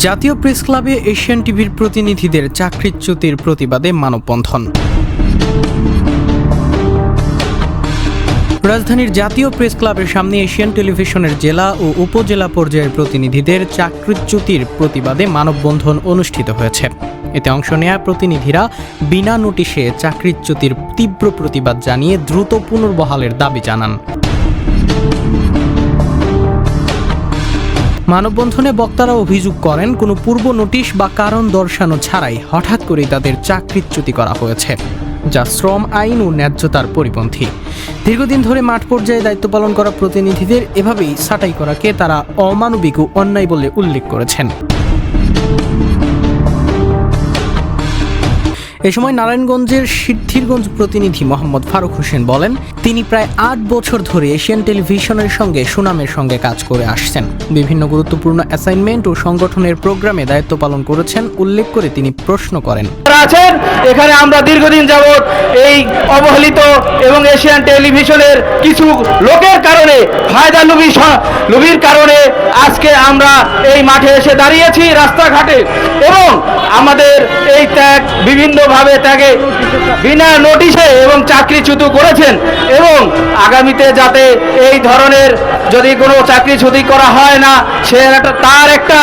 জাতীয় প্রেস ক্লাবে এশিয়ান টিভির প্রতিনিধিদের চাকরিচ্যুতির প্রতিবাদে মানববন্ধন। রাজধানীর জাতীয় প্রেস ক্লাবের সামনে এশিয়ান টেলিভিশনের জেলা ও উপজেলা পর্যায়ের প্রতিনিধিদের চাকরিচ্যুতির প্রতিবাদে মানববন্ধন অনুষ্ঠিত হয়েছে। এতে অংশ নেয়া প্রতিনিধিরা বিনা নোটিশে চাকরিচ্যুতির তীব্র প্রতিবাদ জানিয়ে দ্রুত পুনর্বহালের দাবি জানান। মানববন্ধনে বক্তারা অভিযোগ করেন, কোনো পূর্ব নোটিশ বা কারণ দর্শানো ছাড়াই হঠাৎ করেই তাদের চাকরিচ্যুতি করা হয়েছে, যা শ্রম আইন ও ন্যায্যতার পরিপন্থী। দীর্ঘদিন ধরে মাঠ পর্যায়ে দায়িত্ব পালন করা প্রতিনিধিদের এভাবেই ছাঁটাই করাকে তারা অমানবিক ও অন্যায় বলে উল্লেখ করেছেন। এ সময় নারায়ণগঞ্জের সিদ্ধিরগঞ্জ প্রতিনিধি মোহাম্মদ ফারুক হোসেন বলেন, তিনি প্রায় ৮ বছর ধরে এশিয়ান টেলিভিশনের সঙ্গে সুনামের সঙ্গে কাজ করে আসছেন। বিভিন্ন গুরুত্বপূর্ণ অ্যাসাইনমেন্ট ও সংগঠনের প্রোগ্রামে দায়িত্ব পালন করেছেন উল্লেখ করে তিনি প্রশ্ন করেন, এখানে আমরা দীর্ঘদিন যাবৎ এই অবহেলিত এবং এশিয়ান টেলিভিশনের কিছু লোকের কারণে ফায়দা লুবির কারণে আজকে আমরা এই মাঠে এসে দাঁড়িয়েছি রাস্তাঘাটে, এবং আমাদের এই ত্যাগ বিভিন্নভাবে ত্যাগে বিনা নোটিশে এবং চাকরিচ্যুত করেছেন, এবং আগামীতে যাতে এই ধরনের যদি কোনো চাকরিচ্যুতি করা হয় না তার একটা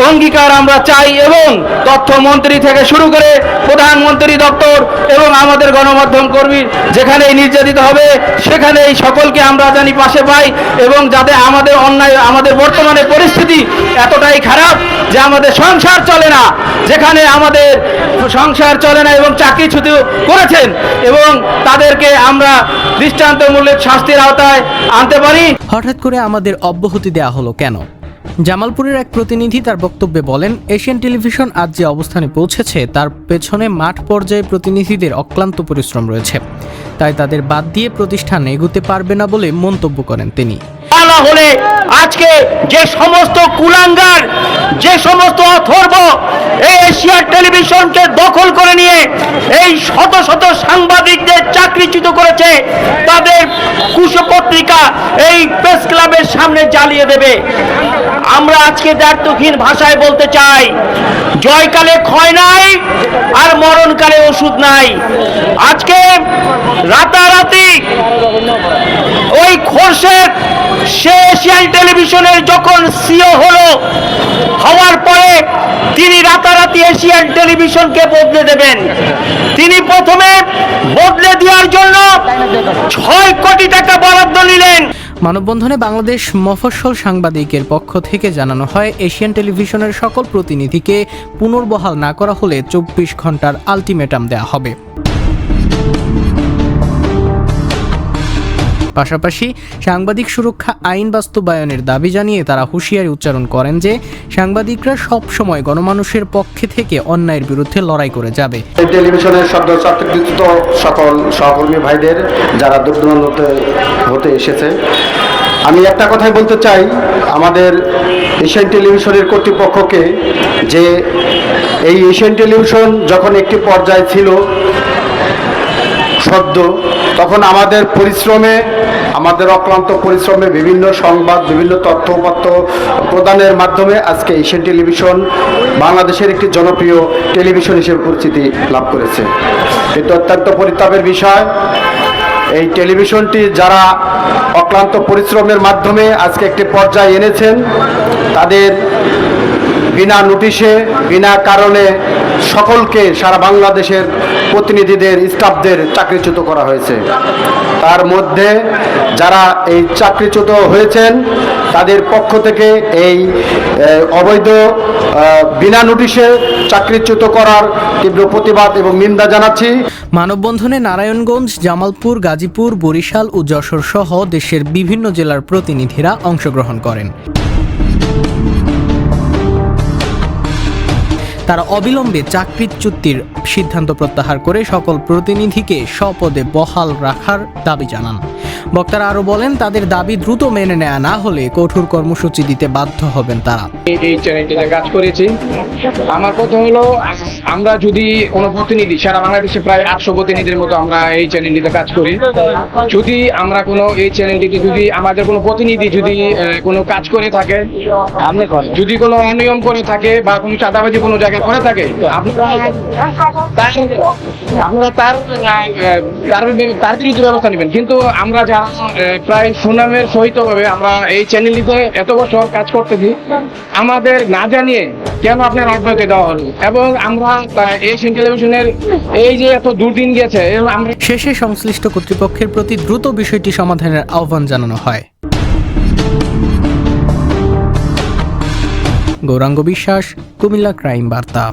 অঙ্গীকার আমরা চাই, এবং তথ্যমন্ত্রী থেকে শুরু করে প্রধানমন্ত্রী দপ্তর এবং আমাদের গণমাধ্যম কর্মী যেখানেই নির্যাতিত হবে সেখানেই সকলকে আমরা জানি পাশে পাই, এবং যাতে আমাদের অন্যায় আমাদের বর্তমানে পরিস্থিতি এতটাই খারাপ যে আমাদের সংসার চলে না, যেখানে আমাদের সংসার চলে না এবং চাকরিচ্যুত করেছেন, এবং তাদেরকে আমরা দৃষ্টান্তমূলক শাস্তির আওতায় আনতে পারি। হঠাৎ করে আমাদের অব্যাহতি দেওয়া হলো কেন? জামালপুরের এক প্রতিনিধি তার বক্তব্যে বলেন, এশিয়ান টেলিভিশন আজ যে অবস্থানে পৌঁছেছে তার পেছনে মাঠ পর্যায়ে প্রতিনিধিদের অক্লান্ত পরিশ্রম রয়েছে, তাই তাদের বাদ দিয়ে প্রতিষ্ঠান এগোতে পারবে না বলে মন্তব্য করেন তিনি। হলে আজকে যে সমস্ত কুলাঙ্গার, যে সমস্ত অথর্ব এই এশিয়ান টেলিভিশনকে দখল করে নিয়ে এই শত শত সাংবাদিকদের চাকরিচ্যুত করেছে, তাদের কুশপত্রিকা এই প্রেস ক্লাবের সামনে জ্বালিয়ে দেবে। আমরা আজকে দ্ব্যর্থহীন ভাষায় বলতে চাই, জয়কালে ক্ষয় নাই আর মরণকালে ওষুধ নাই। আজকে রাতারাতি ওই খোরশেদ সে এশিয়ান টেলিভিশনের যখন সিও হওয়ার পরে তিনি রাতারাতি এশিয়ান টেলিভিশনকে বদলে দেবেন। তিনি প্রথমে বদলে দেওয়ার জন্য ৬ কোটি টাকা বরাদ্দ নিলেন। মানববন্ধনে বাংলাদেশ মফস্বল সাংবাদিকের পক্ষ থেকে জানানো হয়, এশিয়ান টেলিভিশনের সকল প্রতিনিধিকে পুনর্বহাল না করা হলে ২৪ ঘন্টার আলটিমেটাম দেওয়া হবে। পাশাপাশি সাংবাদিক সুরক্ষা আইন বাস্তবায়নের দাবি জানিয়ে তারা হুঁশিয়ারি উচ্চারণ করেন যে সাংবাদিকরা সব সময় গণমানুষের পক্ষে থেকে অন্যায়ের বিরুদ্ধে লড়াই করে যাবে। টেলিভিশনের সদ্য চাকরিচ্যুত সকল সহকর্মী ভাইদের যারা দূরদূরান্ত হতে এসেছে, আমি একটা কথাই বলতে চাই আমাদের এশিয়ান টেলিভিশনের কর্তৃপক্ষকে, যে এই এশিয়ান টেলিভিশন যখন একটি পর্যায়ে ছিল সদ্য, তখন আমাদের পরিশ্রমে, আমাদের অক্লান্ত পরিশ্রমে বিভিন্ন সংবাদ, বিভিন্ন তথ্যপত্র প্রদানের মাধ্যমে আজকে এশিয়ান টেলিভিশন বাংলাদেশের একটি জনপ্রিয় টেলিভিশন হিসেবে পরিচিতি লাভ করেছে। কিন্তু অত্যন্ত পরিতাপের বিষয়, এই টেলিভিশনটি যারা অক্লান্ত পরিশ্রমের মাধ্যমে আজকে একটি পর্যায়ে এনেছেন, তাদের বিনা নোটিশে, বিনা কারণে সকলকে, সারা বাংলাদেশের প্রতিনিধিদের, স্টাফদের চাকরিচ্যুত করা হয়েছে। তার মধ্যে যারা এই চাকরিচ্যুত হয়েছেন তাদের পক্ষ থেকে এই অবৈধ বিনা নোটিশে চাকরিচ্যুত করার তীব্র প্রতিবাদ এবং নিন্দা জানাচ্ছি। মানববন্ধনে নারায়ণগঞ্জ, জামালপুর, গাজীপুর, বরিশাল ও যশোর সহ দেশের বিভিন্ন জেলার প্রতিনিধিরা অংশগ্রহণ করেন। তারা অবিলম্বে চাকরিচ্যুতির সিদ্ধান্ত প্রত্যাহার করে সকল প্রতিনিধিকে স্বপদে বহাল রাখার দাবি জানান। বক্তারা আরও বলেন, তাদের দাবি দ্রুত মেনে নেওয়া না হলে কঠোর কর্মসূচি দিতে বাধ্য হবেন তারা। এই চ্যানেলটিতে কাজ করেছি। আমার কথা হলো, আমরা যদি কোনো প্রতিনিধি, সারা বাংলাদেশে প্রায় 800 প্রতিনিধির মতো আমরা এই চ্যানেলটিতে কাজ করি, যদি আমরা কোনো এই চ্যানেলটিতে যদি আমাদের কোনো প্রতিনিধি যদি কোনো কাজ করে থাকে, যদি কোনো অনিয়ম করে থাকে বা কোনো চাঁদাবাজি কোনো জায়গায় করে থাকে, আপনারা তার বিরুদ্ধে ব্যবস্থা নেবেন। কিন্তু আমরা যারা প্রায় সুনামের সহিত ভাবে আমরা এই চ্যানেলটিতে এত বছর কাজ করতেছি, আমাদের না জানিয়ে কেন আপনার অব্যাহতি দেওয়া হলো, এবং আমরা এশিয়ান টেলিভিশনের এই যে এত দুর্দিন গেছে, আমরা শেষে সংশ্লিষ্ট কর্তৃপক্ষের প্রতি দ্রুত বিষয়টি সমাধানের আহ্বান জানানো হয়। গৌরাঙ্গ বিশ্বাস, কুমিল্লা ক্রাইম বার্তা।